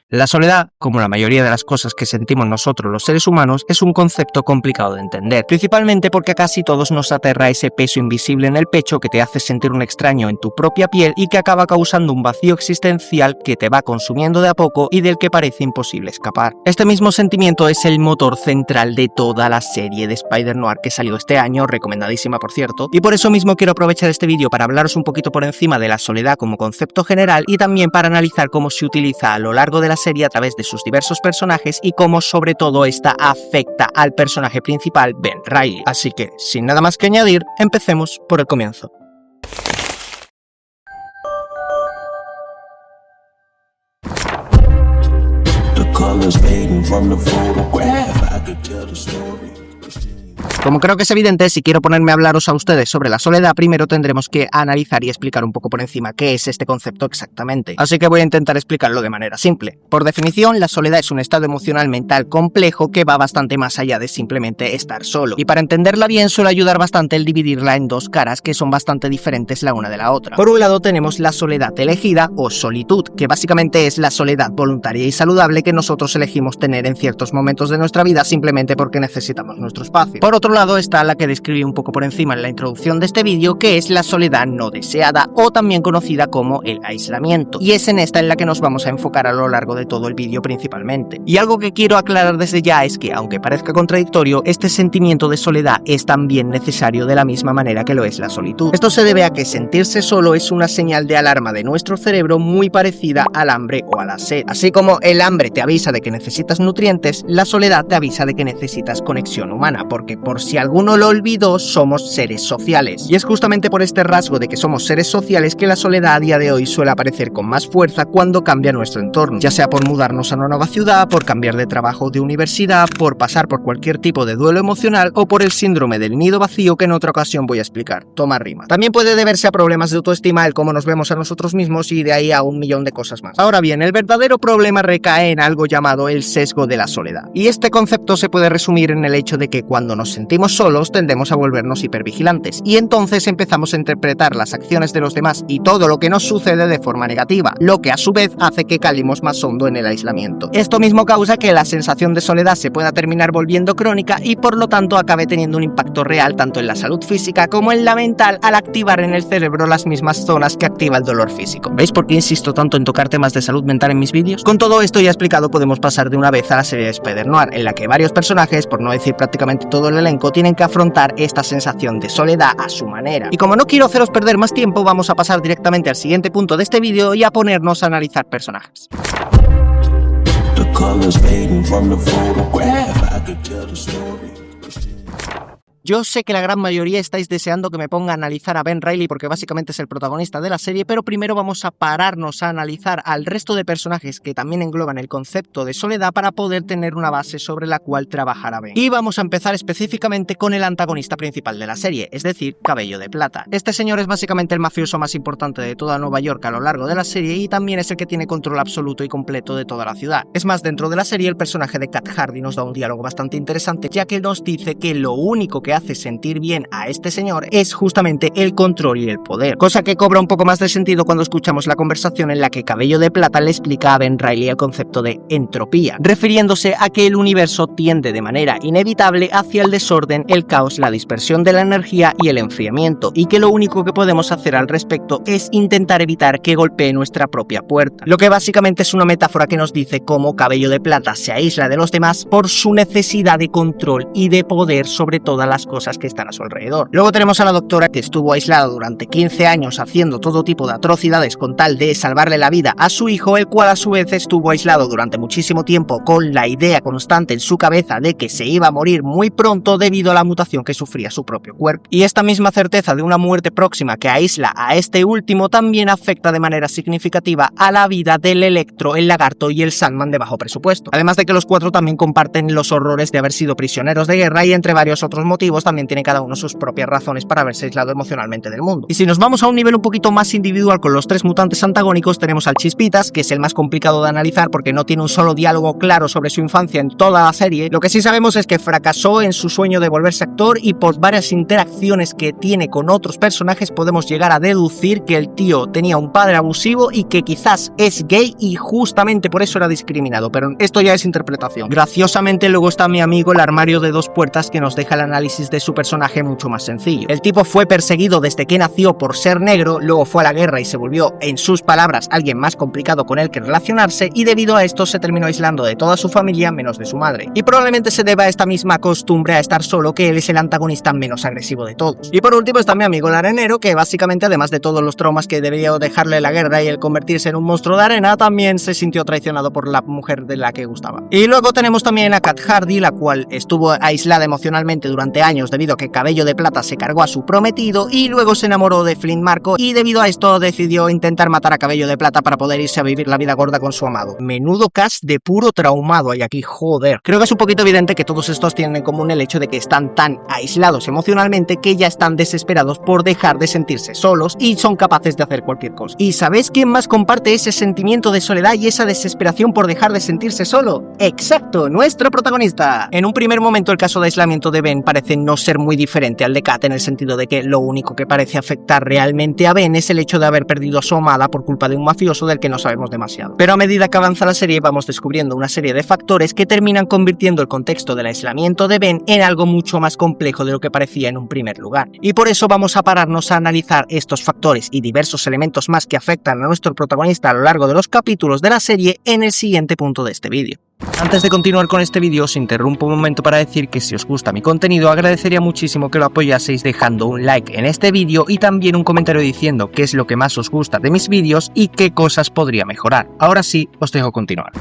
La soledad, como la mayoría de las cosas que sentimos nosotros los seres humanos, es un concepto complicado de entender, principalmente porque a casi todos nos aterra ese peso invisible en el pecho que te hace sentir un extraño en tu propia piel y que acaba causando un vacío existencial que te va consumiendo de a poco y del que parece imposible escapar. Este mismo sentimiento es el motor central de toda la serie de Spider-Noir que salió este año, recomendadísima por cierto, y por eso mismo quiero aprovechar este vídeo para hablaros un poquito por encima de la soledad como concepto general y también para analizar cómo se utiliza a lo largo de la serie a través de sus diversos personajes y cómo sobre todo esta afecta al personaje principal, Ben Reilly. Así que, sin nada más que añadir, empecemos por el comienzo. Como creo que es evidente, si quiero ponerme a hablaros a ustedes sobre la soledad, primero tendremos que analizar y explicar un poco por encima qué es este concepto exactamente. Así que voy a intentar explicarlo de manera simple. Por definición, la soledad es un estado emocional mental complejo que va bastante más allá de simplemente estar solo. Y para entenderla bien suele ayudar bastante el dividirla en dos caras que son bastante diferentes la una de la otra. Por un lado tenemos la soledad elegida o solitud, que básicamente es la soledad voluntaria y saludable que nosotros elegimos tener en ciertos momentos de nuestra vida simplemente porque necesitamos nuestro espacio. Por otro lado está la que describí un poco por encima en la introducción de este vídeo, que es la soledad no deseada o también conocida como el aislamiento, y es en esta en la que nos vamos a enfocar a lo largo de todo el vídeo principalmente. Y algo que quiero aclarar desde ya es que, aunque parezca contradictorio, este sentimiento de soledad es también necesario de la misma manera que lo es la solitud. Esto se debe a que sentirse solo es una señal de alarma de nuestro cerebro muy parecida al hambre o a la sed. Así como el hambre te avisa de que necesitas nutrientes, la soledad te avisa de que necesitas conexión humana, porque por si alguno lo olvidó, somos seres sociales. Y es justamente por este rasgo de que somos seres sociales que la soledad a día de hoy suele aparecer con más fuerza cuando cambia nuestro entorno, ya sea por mudarnos a una nueva ciudad, por cambiar de trabajo o de universidad, por pasar por cualquier tipo de duelo emocional o por el síndrome del nido vacío que en otra ocasión voy a explicar. Toma rima. También puede deberse a problemas de autoestima, el cómo nos vemos a nosotros mismos y de ahí a un millón de cosas más. Ahora bien, el verdadero problema recae en algo llamado el sesgo de la soledad. Y este concepto se puede resumir en el hecho de que cuando nos sentimos solos tendemos a volvernos hipervigilantes y entonces empezamos a interpretar las acciones de los demás y todo lo que nos sucede de forma negativa, lo que a su vez hace que calemos más hondo en el aislamiento. Esto mismo causa que la sensación de soledad se pueda terminar volviendo crónica y por lo tanto acabe teniendo un impacto real tanto en la salud física como en la mental al activar en el cerebro las mismas zonas que activa el dolor físico. ¿Veis por qué insisto tanto en tocar temas de salud mental en mis vídeos? Con todo esto ya explicado, podemos pasar de una vez a la serie de Spider-Noir, en la que varios personajes, por no decir prácticamente todo el elenco, tienen que afrontar esta sensación de soledad a su manera. Y como no quiero haceros perder más tiempo, vamos a pasar directamente al siguiente punto de este vídeo y a ponernos a analizar personajes. Yo sé que la gran mayoría estáis deseando que me ponga a analizar a Ben Reilly porque básicamente es el protagonista de la serie, pero primero vamos a pararnos a analizar al resto de personajes que también engloban el concepto de soledad para poder tener una base sobre la cual trabajar a Ben. Y vamos a empezar específicamente con el antagonista principal de la serie, es decir, Cabello de Plata. Este señor es básicamente el mafioso más importante de toda Nueva York a lo largo de la serie y también es el que tiene control absoluto y completo de toda la ciudad. Es más, dentro de la serie el personaje de Cat Hardy nos da un diálogo bastante interesante, ya que nos dice que lo único que hace sentir bien a este señor es justamente el control y el poder, cosa que cobra un poco más de sentido cuando escuchamos la conversación en la que Cabello de Plata le explica a Ben Reilly el concepto de entropía, refiriéndose a que el universo tiende de manera inevitable hacia el desorden, el caos, la dispersión de la energía y el enfriamiento, y que lo único que podemos hacer al respecto es intentar evitar que golpee nuestra propia puerta, lo que básicamente es una metáfora que nos dice cómo Cabello de Plata se aísla de los demás por su necesidad de control y de poder sobre todas las cosas que están a su alrededor. Luego tenemos a la doctora, que estuvo aislada durante 15 años haciendo todo tipo de atrocidades con tal de salvarle la vida a su hijo, el cual a su vez estuvo aislado durante muchísimo tiempo con la idea constante en su cabeza de que se iba a morir muy pronto debido a la mutación que sufría su propio cuerpo. Y esta misma certeza de una muerte próxima que aísla a este último también afecta de manera significativa a la vida del Electro, el Lagarto y el Sandman de bajo presupuesto. Además de que los cuatro también comparten los horrores de haber sido prisioneros de guerra y entre varios otros motivos motivos también tienen cada uno sus propias razones para haberse aislado emocionalmente del mundo. Y si nos vamos a un nivel un poquito más individual con los tres mutantes antagónicos, tenemos al Chispitas, que es el más complicado de analizar porque no tiene un solo diálogo claro sobre su infancia en toda la serie. Lo que sí sabemos es que fracasó en su sueño de volverse actor y por varias interacciones que tiene con otros personajes podemos llegar a deducir que el tío tenía un padre abusivo y que quizás es gay y justamente por eso era discriminado, pero esto ya es interpretación. Graciosamente luego está mi amigo el armario de dos puertas que nos deja el análisis de su personaje mucho más sencillo. El tipo fue perseguido desde que nació por ser negro, luego fue a la guerra y se volvió, en sus palabras, alguien más complicado con el que relacionarse y debido a esto se terminó aislando de toda su familia menos de su madre. Y probablemente se deba a esta misma costumbre a estar solo que él es el antagonista menos agresivo de todos. Y por último está mi amigo el arenero, que básicamente además de todos los traumas que debió dejarle la guerra y el convertirse en un monstruo de arena, también se sintió traicionado por la mujer de la que gustaba. Y luego tenemos también a Cat Hardy, la cual estuvo aislada emocionalmente durante años debido a que Cabello de Plata se cargó a su prometido y luego se enamoró de Flint Marko y debido a esto decidió intentar matar a Cabello de Plata para poder irse a vivir la vida gorda con su amado. Menudo cast de puro traumado hay aquí, joder. Creo que es un poquito evidente que todos estos tienen en común el hecho de que están tan aislados emocionalmente que ya están desesperados por dejar de sentirse solos y son capaces de hacer cualquier cosa. ¿Y sabéis quién más comparte ese sentimiento de soledad y esa desesperación por dejar de sentirse solo? ¡Exacto! Nuestro protagonista. En un primer momento el caso de aislamiento de Ben parece no ser muy diferente al de Kat en el sentido de que lo único que parece afectar realmente a Ben es el hecho de haber perdido a su amada por culpa de un mafioso del que no sabemos demasiado. Pero a medida que avanza la serie vamos descubriendo una serie de factores que terminan convirtiendo el contexto del aislamiento de Ben en algo mucho más complejo de lo que parecía en un primer lugar. Y por eso vamos a pararnos a analizar estos factores y diversos elementos más que afectan a nuestro protagonista a lo largo de los capítulos de la serie en el siguiente punto de este vídeo. Antes de continuar con este vídeo os interrumpo un momento para decir que si os gusta mi contenido agradecería muchísimo que lo apoyaseis dejando un like en este vídeo y también un comentario diciendo qué es lo que más os gusta de mis vídeos y qué cosas podría mejorar. Ahora sí, os dejo continuar.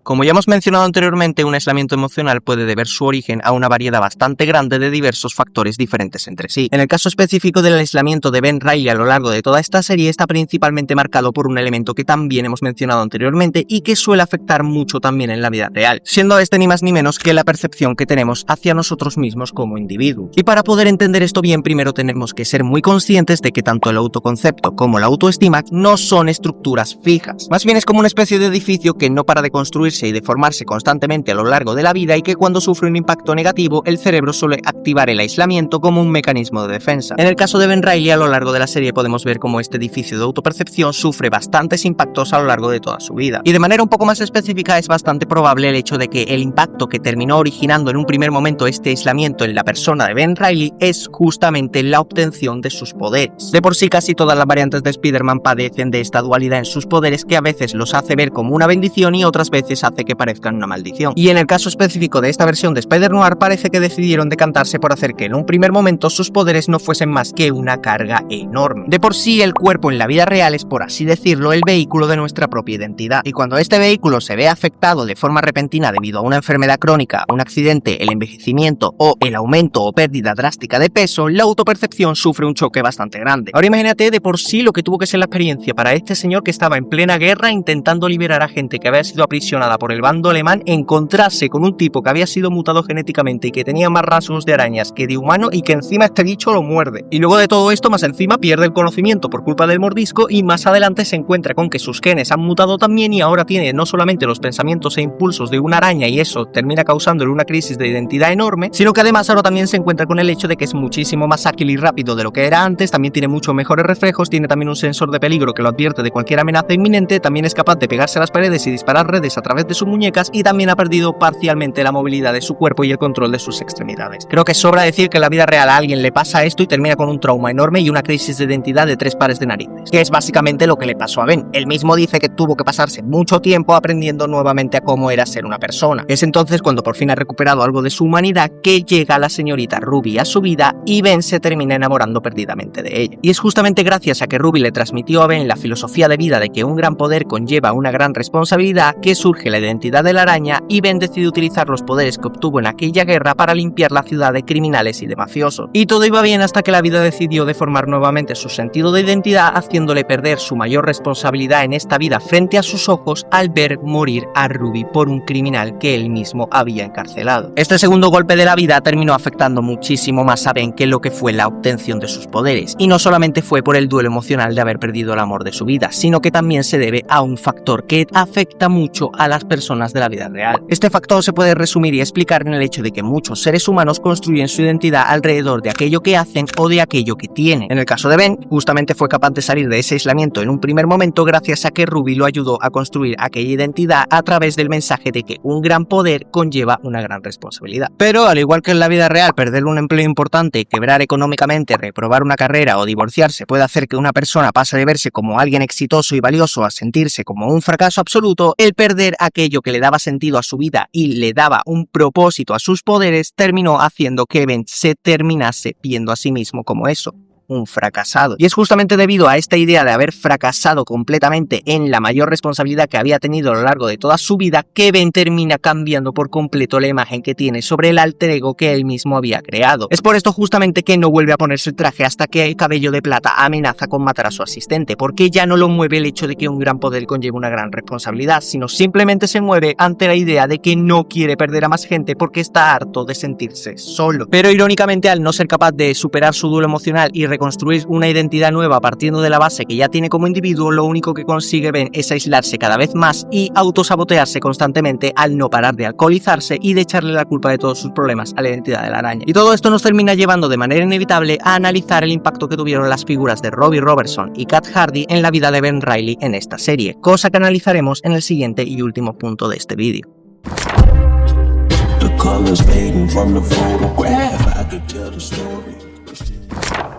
Como ya hemos mencionado anteriormente, un aislamiento emocional puede deber su origen a una variedad bastante grande de diversos factores diferentes entre sí. En el caso específico del aislamiento de Ben Reilly a lo largo de toda esta serie está principalmente marcado por un elemento que también hemos mencionado anteriormente y que suele afectar mucho también en la vida real, siendo este ni más ni menos que la percepción que tenemos hacia nosotros mismos como individuos. Y para poder entender esto bien, primero tenemos que ser muy conscientes de que tanto el autoconcepto como la autoestima no son estructuras fijas. Más bien es como una especie de edificio que no para de construirse y de formarse constantemente a lo largo de la vida y que cuando sufre un impacto negativo el cerebro suele activar el aislamiento como un mecanismo de defensa. En el caso de Ben Reilly a lo largo de la serie podemos ver cómo este edificio de autopercepción sufre bastantes impactos a lo largo de toda su vida. Y de manera un poco más específica es bastante probable el hecho de que el impacto que terminó originando en un primer momento este aislamiento en la persona de Ben Reilly es justamente la obtención de sus poderes. De por sí casi todas las variantes de Spider-Man padecen de esta dualidad en sus poderes que a veces los hace ver como una bendición y otras veces hace que parezcan una maldición. Y en el caso específico de esta versión de Spider-Noir parece que decidieron decantarse por hacer que en un primer momento sus poderes no fuesen más que una carga enorme. De por sí el cuerpo en la vida real es, por así decirlo, el vehículo de nuestra propia identidad. Y cuando este vehículo se ve afectado de forma repentina debido a una enfermedad crónica, un accidente, el envejecimiento o el aumento o pérdida drástica de peso, la autopercepción sufre un choque bastante grande. Ahora imagínate de por sí lo que tuvo que ser la experiencia para este señor que estaba en plena guerra intentando liberar a gente que había sido aprisionada por el bando alemán, encontrarse con un tipo que había sido mutado genéticamente y que tenía más rasgos de arañas que de humano y que encima este bicho lo muerde. Y luego de todo esto, más encima pierde el conocimiento por culpa del mordisco y más adelante se encuentra con que sus genes han mutado también y ahora tiene no solamente los pensamientos e impulsos de una araña y eso termina causándole una crisis de identidad enorme, sino que además ahora también se encuentra con el hecho de que es muchísimo más ágil y rápido de lo que era antes, también tiene muchos mejores reflejos, tiene también un sensor de peligro que lo advierte de cualquier amenaza inminente, también es capaz de pegarse a las paredes y disparar redes a través de sus muñecas y también ha perdido parcialmente la movilidad de su cuerpo y el control de sus extremidades. Creo que sobra decir que en la vida real a alguien le pasa esto y termina con un trauma enorme y una crisis de identidad de 3 pares de narices, que es básicamente lo que le pasó a Ben. Él mismo dice que tuvo que pasarse mucho tiempo aprendiendo nuevamente a cómo era ser una persona. Es entonces cuando por fin ha recuperado algo de su humanidad que llega la señorita Ruby a su vida y Ben se termina enamorando perdidamente de ella. Y es justamente gracias a que Ruby le transmitió a Ben la filosofía de vida de que un gran poder conlleva una gran responsabilidad que surge surge la identidad de la araña y Ben decide utilizar los poderes que obtuvo en aquella guerra para limpiar la ciudad de criminales y de mafiosos. Y todo iba bien hasta que la vida decidió deformar nuevamente su sentido de identidad, haciéndole perder su mayor responsabilidad en esta vida frente a sus ojos al ver morir a Ruby por un criminal que él mismo había encarcelado. Este segundo golpe de la vida terminó afectando muchísimo más a Ben que lo que fue la obtención de sus poderes, y no solamente fue por el duelo emocional de haber perdido el amor de su vida, sino que también se debe a un factor que afecta mucho a las personas de la vida real. Este factor se puede resumir y explicar en el hecho de que muchos seres humanos construyen su identidad alrededor de aquello que hacen o de aquello que tienen. En el caso de Ben, justamente fue capaz de salir de ese aislamiento en un primer momento gracias a que Ruby lo ayudó a construir aquella identidad a través del mensaje de que un gran poder conlleva una gran responsabilidad. Pero al igual que en la vida real, perder un empleo importante, quebrar económicamente, reprobar una carrera o divorciarse puede hacer que una persona pase de verse como alguien exitoso y valioso a sentirse como un fracaso absoluto, el perder aquello que le daba sentido a su vida y le daba un propósito a sus poderes terminó haciendo que Ben se terminase viendo a sí mismo como eso, un fracasado. Y es justamente debido a esta idea de haber fracasado completamente en la mayor responsabilidad que había tenido a lo largo de toda su vida que Ben termina cambiando por completo la imagen que tiene sobre el alter ego que él mismo había creado. Es por esto justamente que no vuelve a ponerse el traje hasta que el Cabello de Plata amenaza con matar a su asistente, porque ya no lo mueve el hecho de que un gran poder conlleva una gran responsabilidad, sino simplemente se mueve ante la idea de que no quiere perder a más gente porque está harto de sentirse solo. Pero irónicamente, al no ser capaz de superar su duelo emocional y reconstruir una identidad nueva partiendo de la base que ya tiene como individuo, lo único que consigue Ben es aislarse cada vez más y autosabotearse constantemente al no parar de alcoholizarse y de echarle la culpa de todos sus problemas a la identidad de la araña. Y todo esto nos termina llevando de manera inevitable a analizar el impacto que tuvieron las figuras de Robbie Robertson y Kat Hardy en la vida de Ben Reilly en esta serie, cosa que analizaremos en el siguiente y último punto de este vídeo.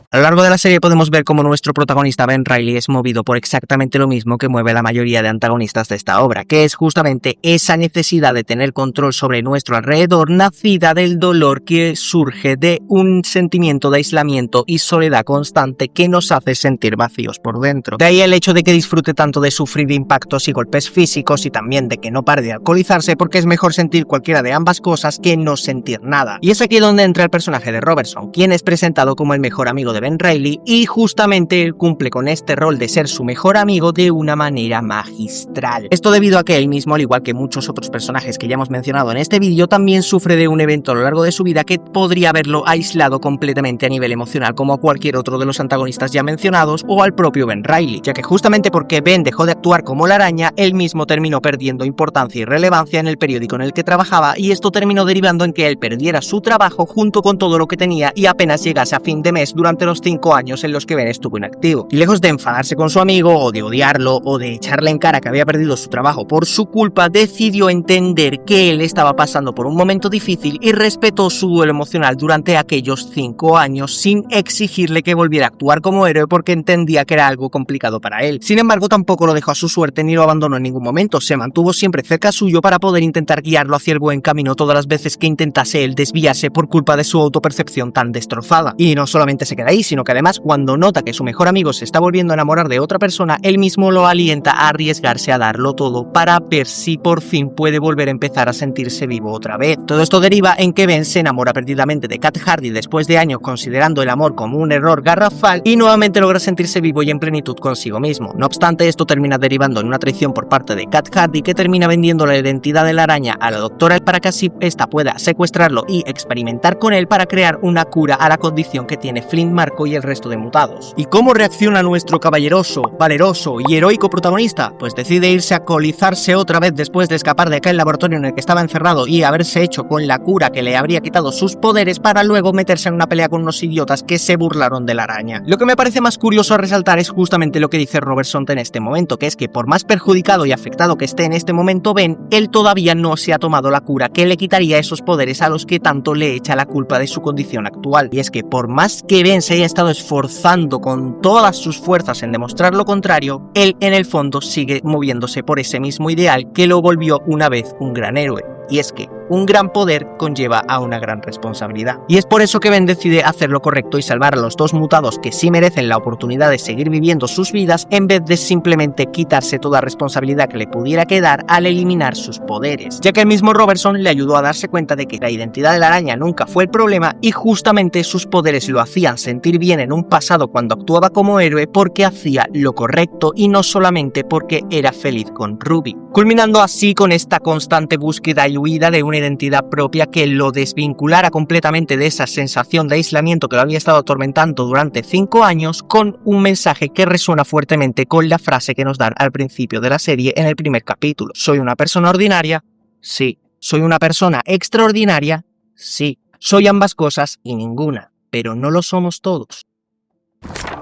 A lo largo de la serie podemos ver cómo nuestro protagonista Ben Reilly es movido por exactamente lo mismo que mueve la mayoría de antagonistas de esta obra, que es justamente esa necesidad de tener control sobre nuestro alrededor, nacida del dolor que surge de un sentimiento de aislamiento y soledad constante que nos hace sentir vacíos por dentro. De ahí el hecho de que disfrute tanto de sufrir impactos y golpes físicos y también de que no pare de alcoholizarse, porque es mejor sentir cualquiera de ambas cosas que no sentir nada. Y es aquí donde entra el personaje de Robertson, quien es presentado como el mejor amigo de Ben Reilly, y justamente él cumple con este rol de ser su mejor amigo de una manera magistral. Esto debido a que él mismo, al igual que muchos otros personajes que ya hemos mencionado en este vídeo, también sufre de un evento a lo largo de su vida que podría haberlo aislado completamente a nivel emocional, como a cualquier otro de los antagonistas ya mencionados o al propio Ben Reilly, ya que justamente porque Ben dejó de actuar como la araña, él mismo terminó perdiendo importancia y relevancia en el periódico en el que trabajaba, y esto terminó derivando en que él perdiera su trabajo junto con todo lo que tenía y apenas llegase a fin de mes durante los 5 años en los que Ben estuvo inactivo. Y lejos de enfadarse con su amigo o de odiarlo o de echarle en cara que había perdido su trabajo por su culpa, decidió entender que él estaba pasando por un momento difícil y respetó su duelo emocional durante aquellos 5 años sin exigirle que volviera a actuar como héroe, porque entendía que era algo complicado para él. Sin embargo, tampoco lo dejó a su suerte ni lo abandonó en ningún momento, se mantuvo siempre cerca suyo para poder intentar guiarlo hacia el buen camino todas las veces que intentase él desviarse por culpa de su autopercepción tan destrozada. Y no solamente se queda ahí, sino que además, cuando nota que su mejor amigo se está volviendo a enamorar de otra persona, él mismo lo alienta a arriesgarse a darlo todo para ver si por fin puede volver a empezar a sentirse vivo otra vez. Todo esto deriva en que Ben se enamora perdidamente de Kat Hardy después de años considerando el amor como un error garrafal y nuevamente logra sentirse vivo y en plenitud consigo mismo. No obstante, esto termina derivando en una traición por parte de Kat Hardy, que termina vendiendo la identidad de la araña a la doctora para que así esta pueda secuestrarlo y experimentar con él para crear una cura a la condición que tiene Flint Marko y el resto de mutados. ¿Y cómo reacciona nuestro caballeroso, valeroso y heroico protagonista? Pues decide irse a alcoholizarse otra vez después de escapar de aquel laboratorio en el que estaba encerrado y haberse hecho con la cura que le habría quitado sus poderes, para luego meterse en una pelea con unos idiotas que se burlaron de la araña. Lo que me parece más curioso a resaltar es justamente lo que dice Robertson en este momento, que es que por más perjudicado y afectado que esté en este momento Ben, él todavía no se ha tomado la cura que le quitaría esos poderes a los que tanto le echa la culpa de su condición actual. Y es que por más que Ben se haya estado esforzando con todas sus fuerzas en demostrar lo contrario, él en el fondo sigue moviéndose por ese mismo ideal que lo volvió una vez un gran héroe. Y es que un gran poder conlleva a una gran responsabilidad. Y es por eso que Ben decide hacer lo correcto y salvar a los dos mutados que sí merecen la oportunidad de seguir viviendo sus vidas, en vez de simplemente quitarse toda responsabilidad que le pudiera quedar al eliminar sus poderes, ya que el mismo Robertson le ayudó a darse cuenta de que la identidad de la araña nunca fue el problema y justamente sus poderes lo hacían sentir bien en un pasado cuando actuaba como héroe porque hacía lo correcto y no solamente porque era feliz con Ruby, culminando así con esta constante búsqueda y huida de una identidad propia que lo desvinculara completamente de esa sensación de aislamiento que lo había estado atormentando durante 5 años, con un mensaje que resuena fuertemente con la frase que nos dan al principio de la serie en el primer capítulo: ¿soy una persona ordinaria? Sí. ¿Soy una persona extraordinaria? Sí. Soy ambas cosas y ninguna, pero no lo somos todos.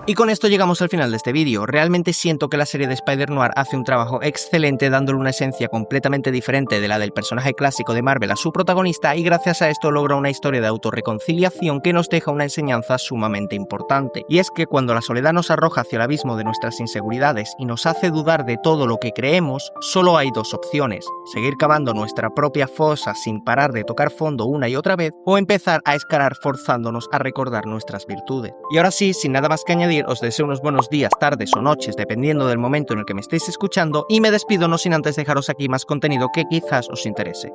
Y con esto llegamos al final de este vídeo. Realmente siento que la serie de Spider-Noir hace un trabajo excelente dándole una esencia completamente diferente de la del personaje clásico de Marvel a su protagonista, y gracias a esto logra una historia de autorreconciliación que nos deja una enseñanza sumamente importante. Y es que cuando la soledad nos arroja hacia el abismo de nuestras inseguridades y nos hace dudar de todo lo que creemos, solo hay dos opciones: seguir cavando nuestra propia fosa sin parar de tocar fondo una y otra vez, o empezar a escalar forzándonos a recordar nuestras virtudes. Y ahora sí, sin nada más que añadir, os deseo unos buenos días, tardes o noches, dependiendo del momento en el que me estéis escuchando, y me despido no sin antes dejaros aquí más contenido que quizás os interese.